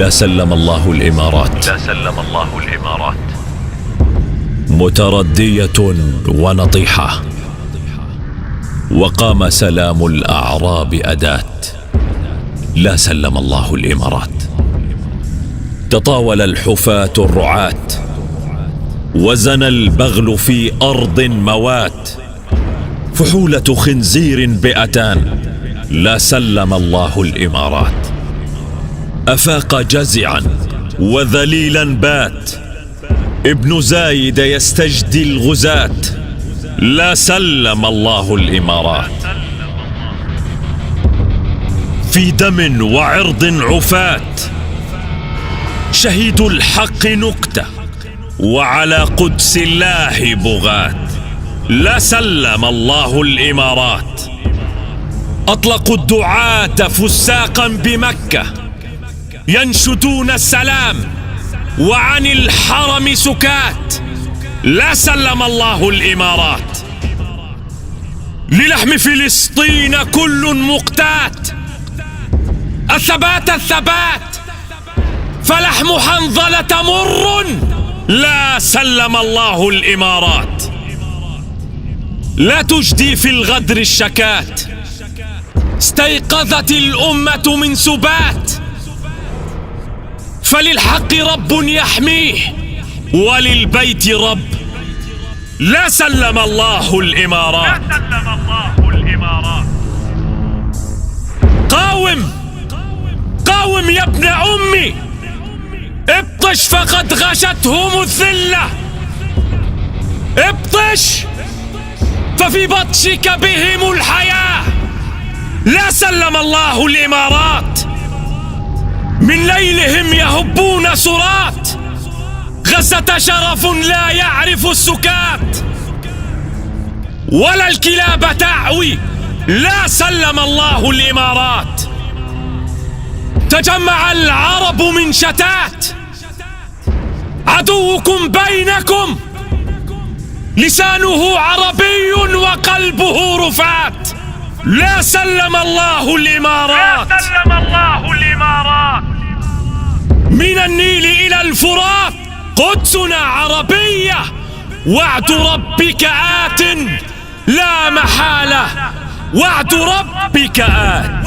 لا سلم الله الإمارات. متردية ونطيحة، وقام سلام الأعراب أداة. لا سلم الله الإمارات. تطاول الحفاة الرعاة، وزن البغل في أرض موات. فحولة خنزير بئتان. لا سلم الله الإمارات. أفاق جزعا وذليلا بات. ابن زايد يستجدي الغزاة. لا سلم الله الإمارات. في دم وعرض عفاة. شهيد الحق نكتة، وعلى قدس الله بغاة. لا سلم الله الإمارات. أطلقوا الدعاة فساقا بمكة، ينشدون السلام وعن الحرم سكات. لا سلم الله الإمارات. للحم فلسطين كل مقتات. الثبات الثبات، فلحم حنظلة مر. لا سلم الله الإمارات. لا تجدي في الغدر الشكات. استيقظت الأمة من سبات، فللحق رب يحميه وللبيت رب. لا سلم الله الإمارات. قاوم قاوم يا ابن أمي، ابطش فقد غشتهم الذلة. ابطش ففي بطشك بهم الحياة. لا سلم الله الإمارات. من ليلهم يهبون سرات. غزة شرف لا يعرف السكات، ولا الكلاب تعوي. لا سلم الله الإمارات. تجمع العرب من شتات. عدوكم بينكم، لسانه عربي وقلبه رفات. لا سلم الله الإمارات. من النيل إلى الفرات قدسنا عربية. وعد ربك آت لا محالة. وعد ربك آت.